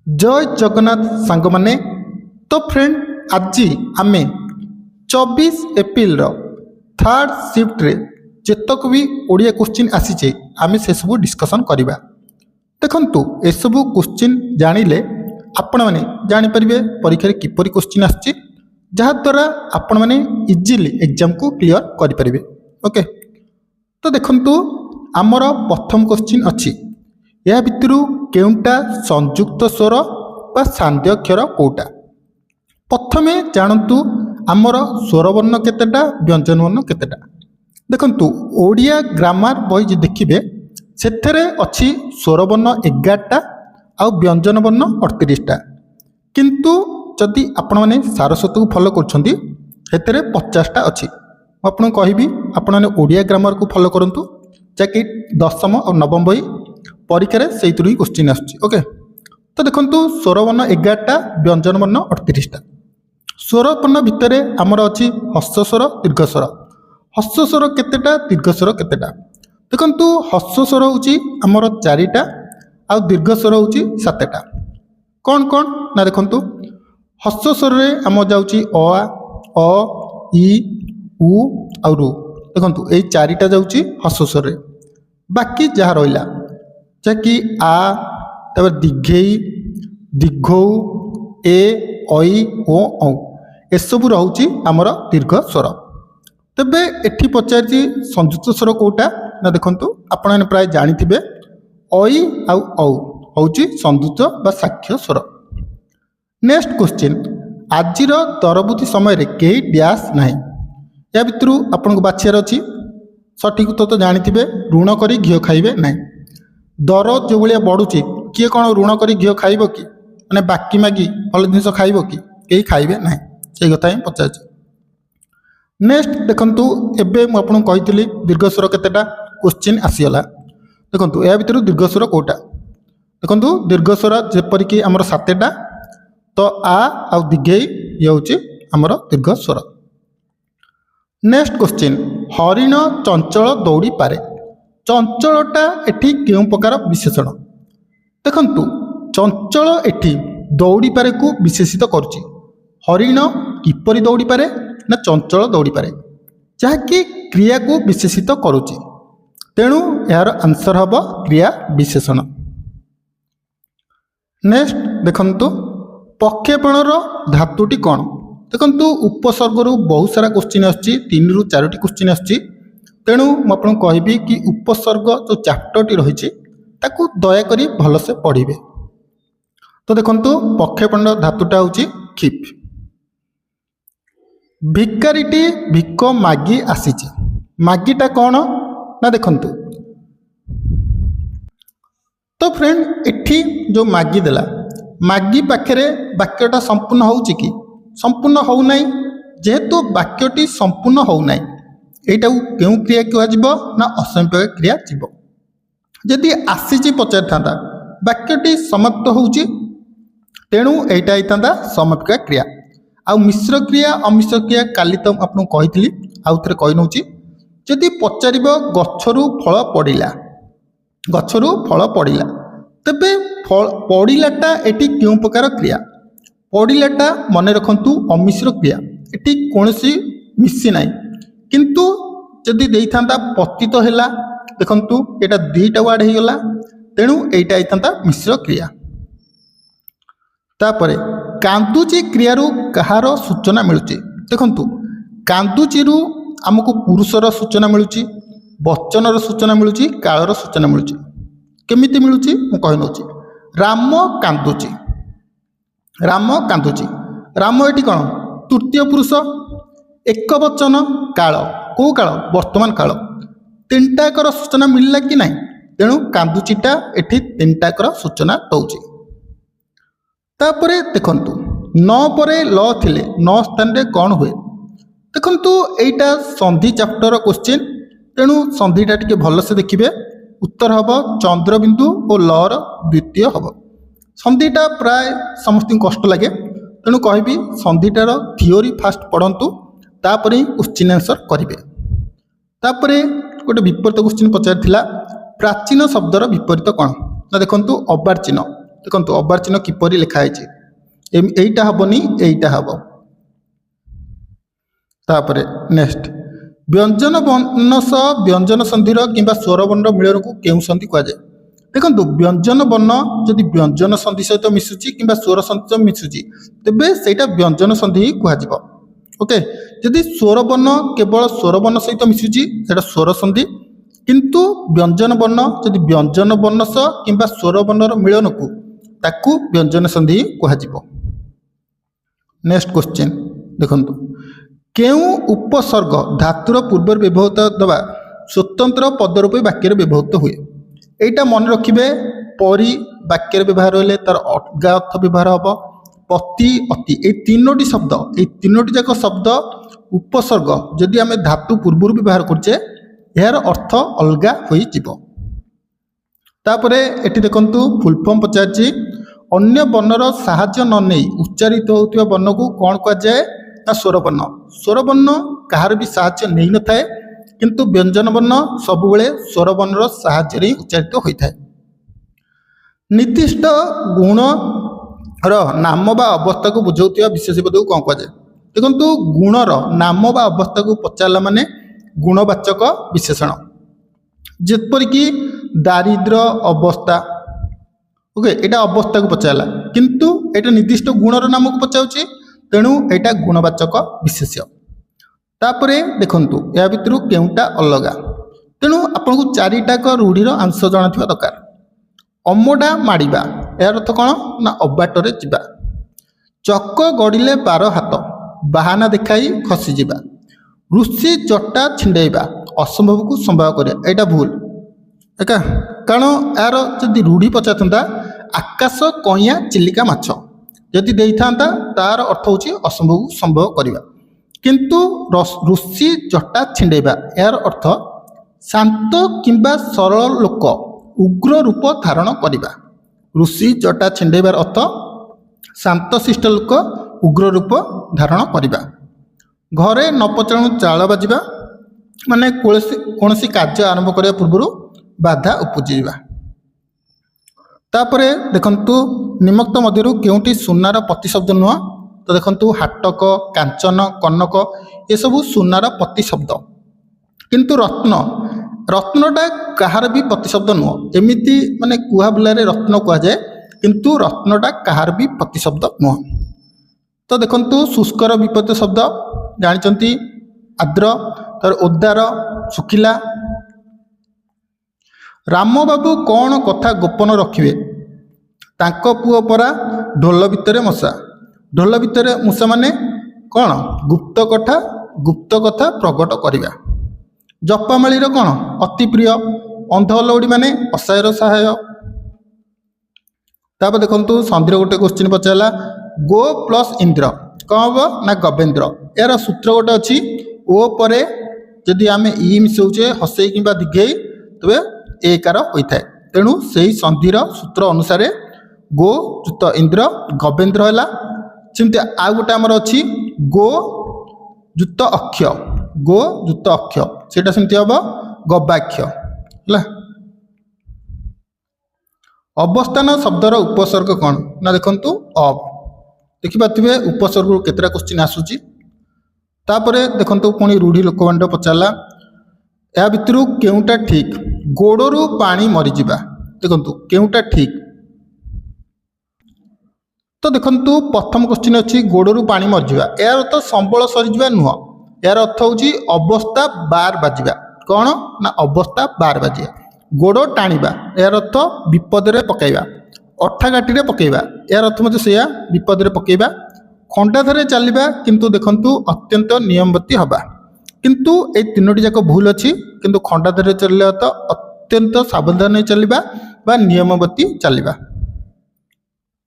जय जगन्नाथ सांग माने। तो फ्रेंड आज आम 24 एप्रिल थर्ड शिफ्ट रे जेतक भी ओडिया क्वेश्चन आसीचे आम से सब डिस्कसन करवा। देखंतु ए सब क्वेश्चन जानिले आपण माने जानि परिबे परीक्षा किपरि क्वेश्चन आछि, जहा द्वारा आपण माने इजीली एग्जाम को क्लियर करि परिबे। ओके, तो देखंतु आमर प्रथम क्वेश्चन अछि, या भितरु केउंटा संयुक्त स्वर बा सांध्य अक्षर कोटा। प्रथमे जानतु आमर स्वरवर्ण केतेटा व्यंजन वर्ण केतेटा। देखंतु ओडिया ग्रामर बही जे देखिबे सेथरे अछि स्वरवर्ण 11टा आउ व्यंजन वर्ण 38टा, किंतु जदि आपण माने सारस्वत को फॉलो करछंती हेतरे 50टा अछि। आपन कहबी आपण माने ओडिया ग्रामर को फॉलो करंतु, जाकि 10म और 9म बही परीक्षा से ही क्वेश्चन आसुची। ओके, तो देखंतु स्वरवर्ण 11टा व्यंजन वर्ण 38टा। स्वरवर्ण भितर आमर अच्छी ह्रस्व स्वर दीर्घ स्वर। ह्रस्व स्वर केतेटा दीर्घ स्वर केतेटा। देखंतु ह्रस्व स्वर होची आमर 4टा आउ दीर्घ स्वर होची 7टा। कौन कौन ना देखंतु ह्रस्व स्वर रे आम जाउची अ इ उ और रू। देखंतु एई 4टा जाउची ह्रस्व स्वर रे, बाकी जहाँ रहिला कि आ तब दीघेई दीर्घौ ए ऐ ओ औ एसबू रोचे आमर दीर्घ स्वर। तेबे एठी पचारि संयुक्त स्वर कोटा ना देखंतु आपण प्राय जानिथिबे ऐ आउ औ होची संयुक्त बा साक्ष्य स्वर। नेक्स्ट क्वेश्चन, आजिर तरबुती समय रे केही डैश नाही। या भितरु आपन को बाछियार अछि, सठिक उत्तर तो जानिथिबे ऋण करी घिओ खाइबे नाही। दर जो भाया बढ़ुची किए कौन ऋण कर घी खाइब कि, माने बाकी मागी भल जिन खाइब कि, कहीं खाइबे ना, से कथा ही पचार। नेक्स्ट देखंतु एबे मु आपन कहितली दीर्घ स्वर केतेटा क्वेश्चन आसीगला। देखंतु या भितर दीर्घ स्वर कोटा। देखंतु दीर्घ स्वर जेपरिक आमर 7टा, तो आ आउ दिघेई ये होची आमर दीर्घ स्वर। नेक्स्ट क्वेश्चन, हरिण चंचल दौड़ी पारे। चंचलटा एठी केउं प्रकार विशेषण। देखंतु चंचल एठी दौड़ी पारे को विशेषित करुची। हरिण किपरि दौड़ी पारे ना चंचल दौड़ी पारे, जहाँकि क्रिया को विशेषित करुची, तेणु यार आंसर हम क्रिया विशेषण। नेक्स्ट देखंतु प्रक्षेपणर धातुटी कौन। देखंतु उपसर्ग रु बहुत सारा क्वेश्चन आछि, 3 रु 4टी क्वेश्चन आछि, तेणु मुझे कहबी कि उपसर्ग जो चैप्टरटी रही ताकू दयाकोरी भलसे पढ़िबे। तो देखंतु प्रक्षेपण धातुटा होची खिप। भिकारीटी भिक मागी आसीचे। मागीटा कौन ना देखंतु, तो फ्रेंड एठी जो मागी देला, मागी पाखरे वाक्यटा संपूर्ण होउची कि संपूर्ण हो नाही। जेहेतु वाक्यटी संपूर्ण हो नाही, एटा क्यों क्रिया कह ना असंपर्क क्रिया जीव। जदि आसीची पचार था वाक्यटी समाप्त होउची, तेणु एटा होता समापिका क्रिया। आ मिश्र क्रिया अमिश्र क्रिया काली तो आपको कही आउ थे कही नौची। जदि पचार गछरु फल पड़िला, गछरु फल पड़िला, तेबे पड़िलाटा एटी क्यों प्रकार क्रिया। पड़िलाटा मन रखंतु अमिश्र क्रिया, एटी कोनोसी मिसी नाही। किंतु जदि देइथांता पतित हैला, देखंतु एटा 2टा वार्ड हे गला, तेणु एटा आइथांता मिश्र क्रिया। तापरे कांदुची क्रियारु कहार सूचना मिलुची। देखंतु कांदुची रु हमको पुरुषर सूचना मिलुची, वचनर सूचना मिलुची, कालर सूचना मिलुची। केमिति मिलुची मु कहि नउची। राम कांदुची, राम कांदुची। राम एटी कोन तृतीय पुरुष, एक वचन, काल को काल वर्तमान काल, 3टाकर सूचना मिलला कि नहीं, तेणु कांदुचीटा एठी 3टाकर सूचना दौची। तापरे देखंतु न परे ल थिले न स्थान रे कौन हुए। देखंतु एटा संधि चैप्टर क्वेश्चन, तेणु संधिटा टिके भलसे देखिबे। उत्तर हब चंद्रबिंदु और लर द्वितीय हब। संधिटा प्राय समस्त कष्ट लगे, तेणु कहबी संधिटार थियोरी फास्ट पढ़ंतु, तापरे क्वेश्चन आंसर करेंगे। तापरे गोटे विपरीत क्वेश्चन पचार, प्राचीन शब्दर विपरीत कौन ना देखंतु अबार्चीन। देखो अबार चिन्ह किपरि लिखाई एईटा हेनी एईटा हम तापरे नेक्स्ट व्यंजन वर्ण सह व्यंजन संधि कि स्वर वर्ण मिलन को केउं संधि कहुए देखो व्यंजन वर्ण जदि व्यंजन संधि सहित मिसुची कि स्वर संधि सहित मिसुची तेबे सेटा व्यंजन संधि ही कहुए ओके जदि स्वर वर्ण केवल स्वर वर्ण सहित मिसुची सेटा स्वर संधि किंतु व्यंजन वर्ण जदि व्यंजन वर्ण सह कि स्वर वर्णर मिलन को ताकू व्यंजन संधि कहुए नेक्स्ट क्वेश्चन देखो केउं उपसर्ग धातुर पूर्व व्यवहृत दबा स्वतंत्र पद रूप वाक्य व्यवहृत हुए एटा मन रखिए परी वाक्य व्यवहार हेले तार अलगा अर्थ व्यवहार हम पति अति ये तीनोटी शब्द ये तीनोटी जाक शब्द उपसर्ग जदि आम धातु पूर्व व्यवहार करछे यार अर्थ अलगा होई जिवो तापरे एटी देखंतु फुल फॉर्म पचारछि अन्य वर्णर साहाय्य न नहीं उच्चारित होउतिबा वर्ण को कौन कहा जाए ना स्वर वर्ण कहार भी साहाय्य नहीं न थाए किंतु व्यंजन वर्ण सबुबले स्वर वर्णर साहाय्य ही उच्चारित होता है निर्दिष्ट गुण नाम बा अवस्था को बुझाउथिबा विशेष पद को कौन कहुए देखो गुणर नाम बा अवस्था को पचारा माने गुणवाचक विशेषण जेपरिक दारिद्र अवस्था ओके एटा अवस्था को पचारा किंतु एटा निर्दिष्ट गुणर नाम को पचाउछि तेणु एटा गुणवाचक विशेष्य तापरे देखंतु या भितर केउटा अलगा तेणु आपन को चारिटाक रूढ़ीर अंश जाना दरकार अमोडा माड़िबा यार अर्थ कौन ना अबाटरे जिबा चक गड़िले 12 हाथ बाहाना देखाई खसी जिबा ऋषि जटा छिंडेबा असंभव को संभव करिया एटा भूल एका कारण यार जदि रूढ़ी पचाता आकाश कइया चिलिका माछ जदि देइथांता तार अर्थ होची असंभव को संभव करिबा किंतु ऋषि जटा छिंडेबा यार अर्थ शांत किंबा सरल लोक उग्र रूप धारण करिबा ऋषि जटा छिंडेबार अर्थ शांत शिष्ट लोक उग्र रूप धारण करिबा घरे न पचाणु चाल बाजिबा माने कौन कार्य आरंभ करने पूर्व बाधा उपजीवा तापरे देखंतु निम्नोक्त मध्यरु केउंटी सुनार प्रतिशब्द नुह तो देखंतु हाटक कांचन कनक ये सब सुनार प्रतिशब्द किंतु रत्नटा कहार भी प्रतिशब्द नुह एमिति माने कुहा बुलारे रत्न कह जाए किंतु रत्नटा कहार भी प्रतिशब्द नुह तो देखंतु शुष्कर विपरीत शब्द जानिचंती आर्द्र तर उद्दार सुखिला राम बाबू कौन कथा गोपन रखिए तांको पुओ परा ढोल भितर मशा ढोल भितर मूषा माने कौन गुप्त कथा प्रकट करिबा जपामाळीर कौन अति प्रिय अंध लौड़ी माने असहायर सहाय तापर देखंतु संधिर गोटे क्वेश्चन पचारा गो प्लस इंद्र कौन हम ना गवेंद्र यार सूत्र गोटे अच्छी ओ परे जदि आम इ मिसाऊे हसई कि दीघई तेरे एकार होता है तेणु से ही संधिर सूत्र अनुसार गो जुत इंद्र गवेंद्र है सेमती आउ गोटे आमर अच्छी गो जुत अक्ष सेटा सेमती हम गवाक्ष है अवस्थान शब्दर उपसर्ग कौन ना देखंतु अब देखिपे उपसर्ग केतरा क्वेश्चन आसूची तापरे देखंतु पुणी रूढ़ी लोकमान्य पचारा या भितर केउटा ठीक गोड़रू पानी मरीजा देखंतु केउटा ठीक तो देखंतु प्रथम क्वेश्चन अच्छी गोड़रू पानी मरीजा यार तो संबल सरीजा नुह यार अर्थ होची अवस्था बार बाजिबा कौन ना अवस्था बार बाजिया गोड़ टाणीबा यार अर्थ विपद रे पकाइबा अठा काटी पकाइबा यार अर्थ मत से विपद रे पकाइबा खंडाधरे चलवा किंतु देखंतु अत्यंत नियमवती हवा किंतु ए तीनोटी जाक भूल अच्छी किंतु खंडाधरे चलने तो अत्यंत सावधान चलवा बा नियमवती चलवा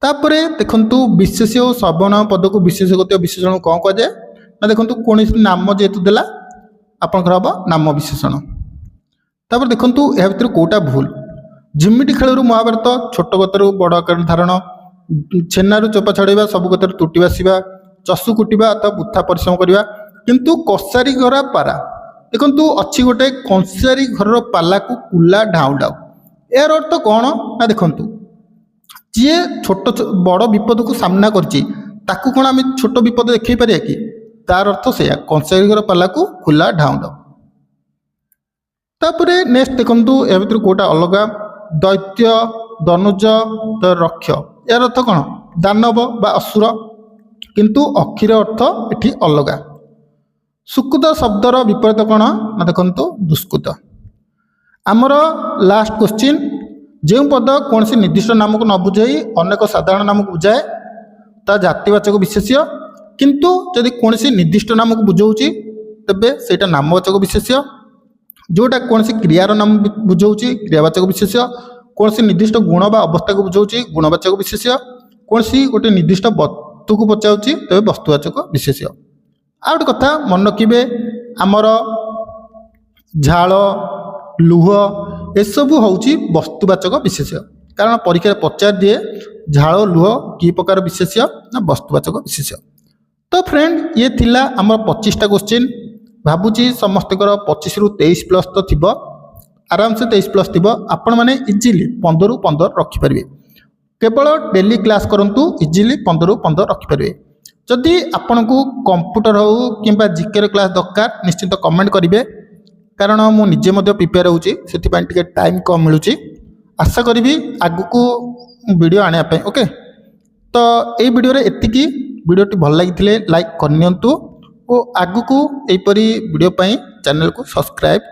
तापरे देखंतु विशेष और सर्वनाम पद को विशेषगत विशेषण कौन कह जाए ना देखंतु कौन नाम जेहेतु देला आपनकर हम नाम विशेषण तापर देखंतु यह भीतर कोटा भूल झिमिटी खेल महाभारत छोट कथारू बड़ आकार धारण छेनारू चोपा छड़ेबा सब कथार तुटी बासिबा चषु कुटिबा अथवा बुथा परिश्रम करवा किंतु कसारी घर पारा देखंतु अच्छी गोटे कंसारी घर पाला को कुला ढाउ ढाउ यार अर्थ कौन ना देखंतु ଯିଏ ଛୋଟ ବଡ଼ ବିପଦକୁ ସାମ୍ନା କରିଛି ତାକୁ କ'ଣ ଆମେ ଛୋଟ ବିପଦ ଦେଖାଇ ପାରିବା କି? ତାର ଅର୍ଥ ସେଇଆ, କଂସାରୀର ପାଲାକୁ ଖୋଲା ଢାଉଣ୍ଡ। ତାପରେ ନେକ୍ସଟ ଦେଖନ୍ତୁ, ଏହା ଭିତରୁ କେଉଁଟା ଅଲଗା? ଦୈତ୍ୟ, ଦନୁଜ, ରକ୍ଷ। ଏହାର ଅର୍ଥ କ'ଣ? ଦାନବ ବା ଅସୁର, କିନ୍ତୁ ଅକ୍ଷୀର ଅର୍ଥ ଏଠି ଅଲଗା। ସୁକୃତ ଶବ୍ଦର ବିପରୀତ କ'ଣ? ନା ଦେଖନ୍ତୁ ଦୁଷ୍କୃତ। ଆମର ଲାଷ୍ଟ କ୍ୱେଶ୍ଚିନ୍, ଯେଉଁ ପଦ କୌଣସି ନିର୍ଦ୍ଦିଷ୍ଟ ନାମକୁ ନ ବୁଝାଇ ଅନେକ ସାଧାରଣ ନାମକୁ ବୁଝାଏ ତା ଜାତିବାଚକ ବିଶେଷ୍ୟ, କିନ୍ତୁ ଯଦି କୌଣସି ନିର୍ଦ୍ଦିଷ୍ଟ ନାମକୁ ବୁଝାଉଛି ତେବେ ସେଇଟା ନାମବାଚକ ବିଶେଷ୍ୟ। ଯେଉଁଟା କୌଣସି କ୍ରିୟାର ନାମ ବୁଝାଉଛି କ୍ରିୟାବାଚକ ବିଶେଷ୍ୟ, କୌଣସି ନିର୍ଦ୍ଦିଷ୍ଟ ଗୁଣ ବା ଅବସ୍ଥାକୁ ବୁଝାଉଛି ଗୁଣବାଚକ ବିଶେଷ୍ୟ, କୌଣସି ଗୋଟିଏ ନିର୍ଦ୍ଦିଷ୍ଟ ବସ୍ତୁକୁ ପଚାରୁଛି ତେବେ ବସ୍ତୁବାଚକ ବିଶେଷ୍ୟ। ଆଉ ଗୋଟେ କଥା ମନେ ରଖିବେ, ଆମର ଝାଳ, ଲୁହ ଏସବୁ ହେଉଛି ବସ୍ତୁବାଚକ ବିଶେଷ୍ୟ। କାରଣ ପରୀକ୍ଷାରେ ପଚାରି ଦିଏ ଝାଳ ଲୁହ କି ପ୍ରକାର ବିଶେଷ୍ୟ? ନା ବସ୍ତୁବାଚକ ବିଶେଷ୍ୟ। ତ ଫ୍ରେଣ୍ଡ, ଇଏ ଥିଲା ଆମର 25ଟା କ୍ୱେଶ୍ଚିନ୍। ଭାବୁଛି ସମସ୍ତଙ୍କର 25ରୁ 23 ପ୍ଲସ୍ ତ ଥିବ, ଆରାମସେ 23 ପ୍ଲସ୍ ଥିବ। ଆପଣମାନେ ଇଜିଲି 15ରୁ 15 ରଖିପାରିବେ। କେବଳ ଡେଲି କ୍ଲାସ୍ କରନ୍ତୁ, ଇଜିଲି 15ରୁ 15 ରଖିପାରିବେ। ଯଦି ଆପଣଙ୍କୁ କମ୍ପ୍ୟୁଟର ହେଉ କିମ୍ବା ଜିକେର କ୍ଲାସ୍ ଦରକାର ନିଶ୍ଚିତ କମେଣ୍ଟ କରିବେ, କାରଣ ମୁଁ ନିଜେ ମଧ୍ୟ ପ୍ରିପେୟାର ହେଉଛି, ସେଥିପାଇଁ ଟିକେ ଟାଇମ୍ କମ୍ ମିଳୁଛି। ଆଶା କରିବି ଆଗକୁ ଭିଡ଼ିଓ ଆଣିବା ପାଇଁ। ଓକେ, ତ ଏଇ ଭିଡ଼ିଓରେ ଏତିକି। ଭିଡ଼ିଓଟି ଭଲ ଲାଗିଥିଲେ ଲାଇକ୍ କରିନିଅନ୍ତୁ ଓ ଆଗକୁ ଏହିପରି ଭିଡ଼ିଓ ପାଇଁ ଚ୍ୟାନେଲକୁ ସବସ୍କ୍ରାଇବ୍